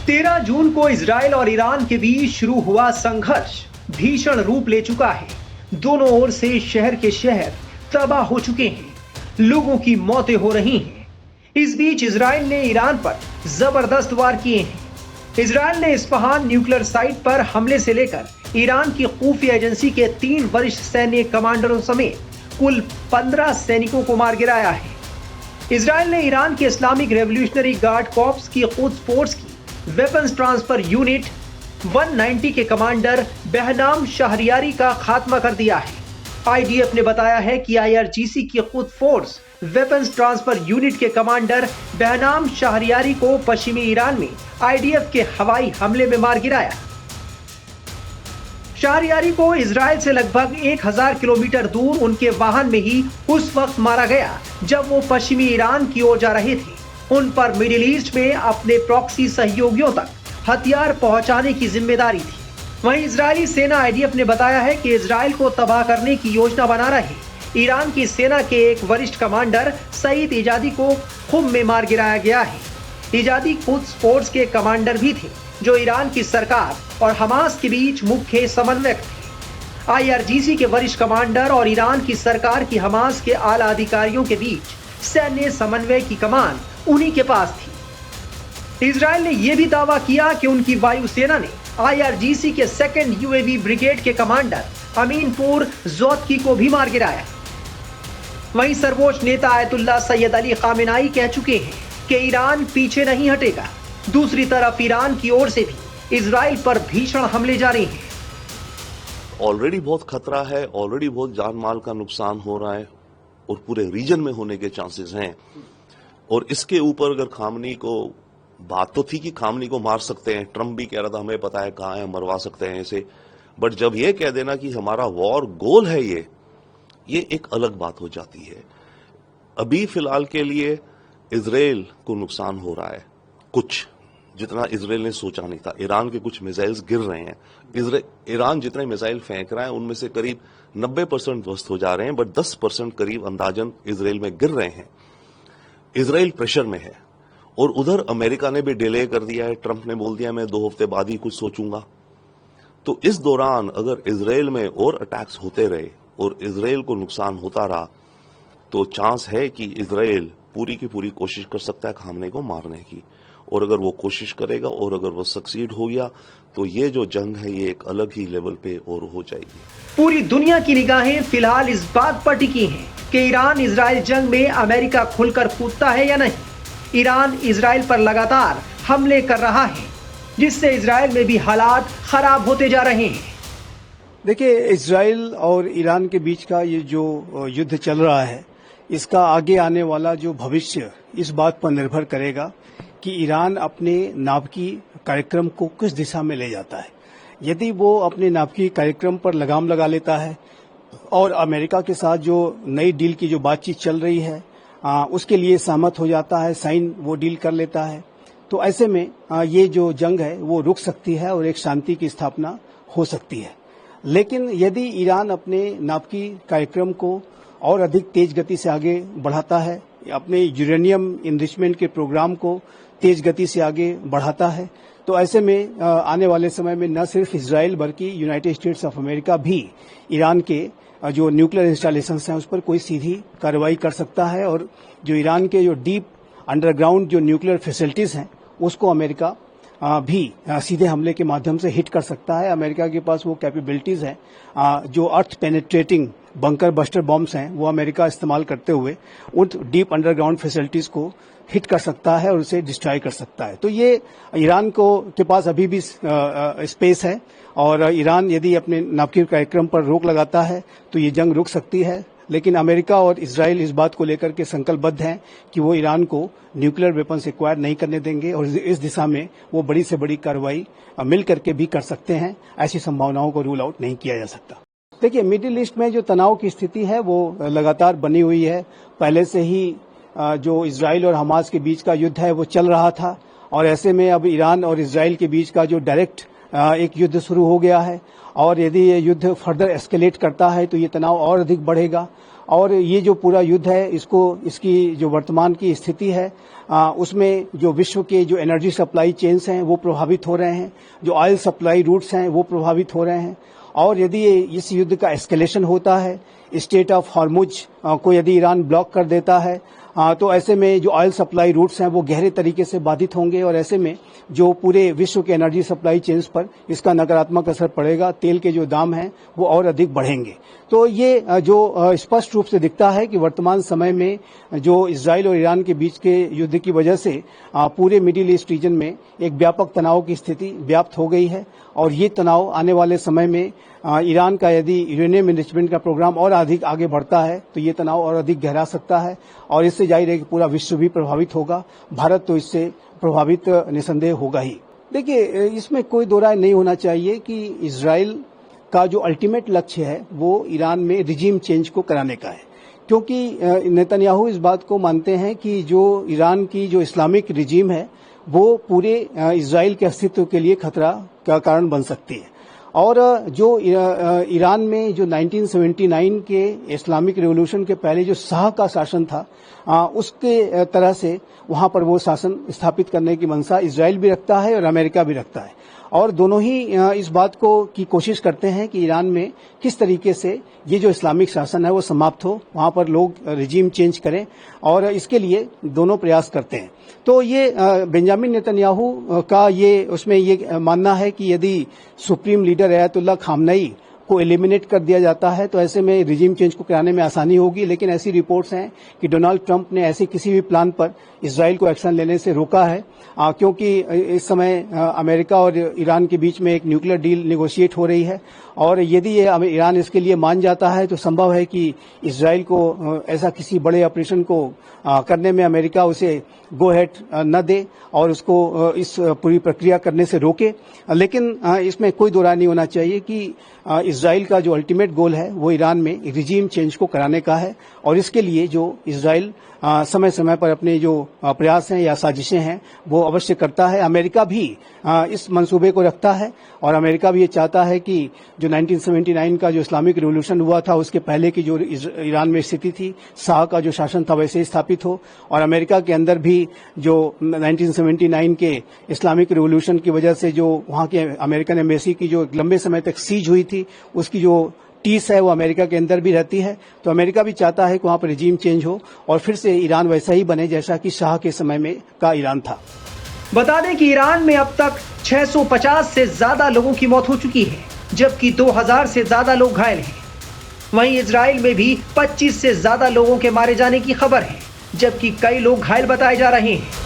13 जून को इजराइल और ईरान के बीच शुरू हुआ संघर्ष भीषण रूप ले चुका है। दोनों ओर से शहर के शहर तबाह हो चुके हैं, लोगों की मौतें हो रही हैं। इस बीच इजराइल ने ईरान पर जबरदस्त वार किए हैं। इजराइल ने इस्फहान न्यूक्लियर साइट पर हमले से लेकर ईरान की खुफिया एजेंसी के 3 वरिष्ठ सैन्य कमांडरों समेत कुल 15 सैनिकों को मार गिराया है। इजराइल ने ईरान के इस्लामिक रेवोल्यूशनरी गार्ड कॉर्प्स की खुद फोर्स की वेपन्स ट्रांसफर यूनिट 190 के कमांडर बेहनाम शाहरियारी का खात्मा कर दिया है। आईडीएफ ने बताया है कि आईआरजीसी की खुद फोर्स वेपन्स ट्रांसफर यूनिट के कमांडर बेहनाम शाहरियारी को पश्चिमी ईरान में आईडीएफ के हवाई हमले में मार गिराया। शाहरियारी को इजराइल से लगभग 1000 किलोमीटर दूर उनके वाहन में ही उस वक्त मारा गया जब वो पश्चिमी ईरान की ओर जा रहे थे। उन पर मिडिल ईस्ट में अपने प्रॉक्सी सहयोगियों तक हथियार पहुंचाने की जिम्मेदारी थी। वहीं इजरायली सेना आईडीएफ ने बताया है कि इजराइल को तबाह करने की योजना बना रहे ईरान की सेना के एक वरिष्ठ कमांडर सईद इजादी को खुम में मार गिराया गया है। इजादी कुद्स फोर्स के कमांडर भी थे जो ईरान की सरकार और हमास के बीच मुख्य समन्वयक थे। आईआरजीसी के वरिष्ठ कमांडर और ईरान की सरकार की हमास के आला अधिकारियों के बीच सैन्य समन्वय की कमान उन्हीं के पास थी। इजराइल ने यह भी दावा किया कि उनकी वायुसेना ने आईआरजीसी के 2nd यूएवी ब्रिगेड के कमांडर अमीनपुर जोतकी को भी मार गिराया। वहीं सर्वोच्च नेता आयतुल्लाह सैयद अली खामेनाई कह चुके हैं कि ईरान पीछे नहीं हटेगा। दूसरी तरफ ईरान की ओर से भी इजराइल पर भीषण हमले जारी हैं। ऑलरेडी बहुत खतरा है, ऑलरेडी बहुत जान माल का नुकसान हो रहा है और पूरे रीजन में होने के चांसेस हैं। और इसके ऊपर अगर खामनी को, बात तो थी कि खामनी को मार सकते हैं, ट्रंप भी कह रहा था हमें पता है कहां है, मरवा सकते हैं इसे, बट जब ये कह देना कि हमारा वॉर गोल है ये एक अलग बात हो जाती है। अभी फिलहाल के लिए इजराइल को नुकसान हो रहा है कुछ, जितना इजराइल ने सोचा नहीं था। ईरान के कुछ मिसाइल्स गिर रहे हैं। ईरान जितने मिसाइल फेंक रहा है उनमें से करीब 90% ध्वस्त हो जा रहे हैं, बट 10% करीब अंदाजन इजराइल में गिर रहे हैं। इजराइल प्रेशर में है और उधर अमेरिका ने भी डिले कर दिया है। ट्रंप ने बोल दिया मैं 2 हफ्ते बाद ही कुछ सोचूंगा। तो इस दौरान अगर इजराइल में और अटैक्स होते रहे और इजराइल को नुकसान होता रहा तो चांस है कि इजराइल पूरी की पूरी कोशिश कर सकता है खामने को मारने की। और अगर वो कोशिश करेगा और अगर वो सक्सीड हो गया तो ये जो जंग है ये एक अलग ही लेवल पे और हो जाएगी। पूरी दुनिया की निगाहें फिलहाल इस बात पर टिकी हैं कि ईरान इजराइल जंग में अमेरिका खुलकर कूदता है या नहीं। ईरान इजराइल पर लगातार हमले कर रहा है जिससे इजराइल में भी हालात खराब होते जा रहे हैं। देखिए, इजराइल और ईरान के बीच का ये जो युद्ध चल रहा है इसका आगे आने वाला जो भविष्य इस बात पर निर्भर करेगा कि ईरान अपने नाभिकीय कार्यक्रम को किस दिशा में ले जाता है। यदि वो अपने नाभिकीय कार्यक्रम पर लगाम लगा लेता है और अमेरिका के साथ जो नई डील की जो बातचीत चल रही है उसके लिए सहमत हो जाता है, साइन वो डील कर लेता है, तो ऐसे में ये जो जंग है वो रुक सकती है और एक शांति की स्थापना हो सकती है। लेकिन यदि ईरान अपने नाभिकीय कार्यक्रम को और अधिक तेज गति से आगे बढ़ाता है, अपने यूरेनियम इनरिचमेंट के प्रोग्राम को तेज गति से आगे बढ़ाता है, तो ऐसे में आने वाले समय में न सिर्फ इजराइल बल्कि यूनाइटेड स्टेट्स ऑफ अमेरिका भी ईरान के जो न्यूक्लियर इंस्टॉलेशंस हैं उस पर कोई सीधी कार्रवाई कर सकता है। और जो ईरान के जो डीप अंडरग्राउंड जो न्यूक्लियर फैसिलिटीज हैं उसको अमेरिका भी सीधे हमले के माध्यम से हिट कर सकता है। अमेरिका के पास वो कैपेबिलिटीज हैं, जो अर्थ पेनिट्रेटिंग बंकर बस्टर बॉम्ब्स हैं वो अमेरिका इस्तेमाल करते हुए उन डीप अंडरग्राउंड फैसिलिटीज को हिट कर सकता है और उसे डिस्ट्रॉय कर सकता है। तो ये ईरान के पास अभी भी स्पेस है और ईरान यदि अपने नाभिकीय कार्यक्रम पर रोक लगाता है तो ये जंग रुक सकती है। लेकिन अमेरिका और इजराइल इस बात को लेकर के संकल्पबद्ध हैं कि वो ईरान को न्यूक्लियर वेपन्स एक्वायर नहीं करने देंगे और इस दिशा में वो बड़ी से बड़ी कार्रवाई मिल करके भी कर सकते हैं। ऐसी संभावनाओं को रूल आउट नहीं किया जा सकता। देखिए, मिडिल ईस्ट में जो तनाव की स्थिति है वो लगातार बनी हुई है। पहले से ही जो इजराइल और हमास के बीच का युद्ध है वो चल रहा था और ऐसे में अब ईरान और इजराइल के बीच का जो डायरेक्ट एक युद्ध शुरू हो गया है और यदि ये युद्ध फर्दर एस्केलेट करता है तो ये तनाव और अधिक बढ़ेगा और ये जो पूरा युद्ध है इसकी जो वर्तमान की स्थिति है उसमें जो विश्व के जो एनर्जी सप्लाई चेन्स हैं वो प्रभावित हो रहे हैं, जो ऑयल सप्लाई रूट्स हैं वो प्रभावित हो रहे हैं और यदि इस युद्ध का एस्केलेशन होता है, स्टेट ऑफ हॉर्मुज को यदि ईरान ब्लॉक कर देता है तो ऐसे में जो ऑयल सप्लाई रूट्स हैं वो गहरे तरीके से बाधित होंगे और ऐसे में जो पूरे विश्व के एनर्जी सप्लाई चेन्स पर इसका नकारात्मक असर पड़ेगा। तेल के जो दाम हैं वो और अधिक बढ़ेंगे। तो ये जो स्पष्ट रूप से दिखता है कि वर्तमान समय में जो इजराइल और ईरान के बीच के युद्ध की वजह से पूरे मिडिल ईस्ट रीजन में एक व्यापक तनाव की स्थिति व्याप्त हो गई है और ये तनाव आने वाले समय में ईरान का यदि यूरेनियम एनरिचमेंट का प्रोग्राम और अधिक आगे बढ़ता है तो ये तनाव और अधिक गहरा सकता है और इससे जाहिर है कि पूरा विश्व भी प्रभावित होगा। भारत तो इससे प्रभावित निसंदेह होगा ही। देखिए, इसमें कोई दो राय नहीं होना चाहिए कि इजराइल का जो अल्टीमेट लक्ष्य है वो ईरान में रिजीम चेंज को कराने का है, क्योंकि नेतन्याहू इस बात को मानते हैं कि जो ईरान की जो इस्लामिक रिजीम है वो पूरे इजराइल के अस्तित्व के लिए खतरा का कारण बन सकती है और जो ईरान में जो 1979 के इस्लामिक रिवॉल्यूशन के पहले जो शाह का शासन था उसके तरह से वहां पर वो शासन स्थापित करने की मंशा इजराइल भी रखता है और अमेरिका भी रखता है और दोनों ही इस बात को की कोशिश करते हैं कि ईरान में किस तरीके से ये जो इस्लामिक शासन है वो समाप्त हो, वहां पर लोग रिजीम चेंज करें और इसके लिए दोनों प्रयास करते हैं। तो ये बेंजामिन नेतन्याहू का ये उसमें ये मानना है कि यदि सुप्रीम लीडर अयातुल्लाह खामनेई को एलिमिनेट कर दिया जाता है तो ऐसे में रिजीम चेंज को कराने में आसानी होगी, लेकिन ऐसी रिपोर्ट्स हैं कि डोनाल्ड ट्रंप ने ऐसे किसी भी प्लान पर इजराइल को एक्शन लेने से रोका है क्योंकि इस समय अमेरिका और ईरान के बीच में एक न्यूक्लियर डील नेगोशिएट हो रही है और यदि ईरान इसके लिए मान जाता है तो संभव है कि इजराइल को ऐसा किसी बड़े ऑपरेशन को करने में अमेरिका उसे गो हेड न दे और उसको इस पूरी प्रक्रिया करने से रोके। लेकिन इसमें कोई दो राय नहीं होना चाहिए कि इजराइल का जो अल्टीमेट गोल है वो ईरान में रिजीम चेंज को कराने का है और इसके लिए जो इजराइल समय समय पर अपने जो प्रयास हैं या साजिशें हैं वो अवश्य करता है। अमेरिका भी इस मंसूबे को रखता है और अमेरिका भी ये चाहता है कि जो 1979 का जो इस्लामिक रिवॉल्यूशन हुआ था उसके पहले की जो ईरान में स्थिति थी, शाह का जो शासन था वैसे ही स्थापित हो और अमेरिका के अंदर भी जो 1979 के इस्लामिक रिवॉल्यूशन की वजह से जो वहां के अमेरिकन एम्बेसी की जो लंबे समय तक सीज हुई थी उसकी जो टीस है वो अमेरिका के अंदर भी रहती है। तो अमेरिका भी चाहता है कि वहां पर रिजीम चेंज हो और फिर से ईरान वैसा ही बने जैसा कि शाह के समय में का ईरान था। बता दें कि ईरान में अब तक 650 से ज्यादा लोगों की मौत हो चुकी है, जबकि 2000 से ज्यादा लोग घायल हैं। वहीं इजराइल में भी 25 से ज्यादा लोगों के मारे जाने की खबर है, जबकि कई लोग घायल बताए जा रहे हैं।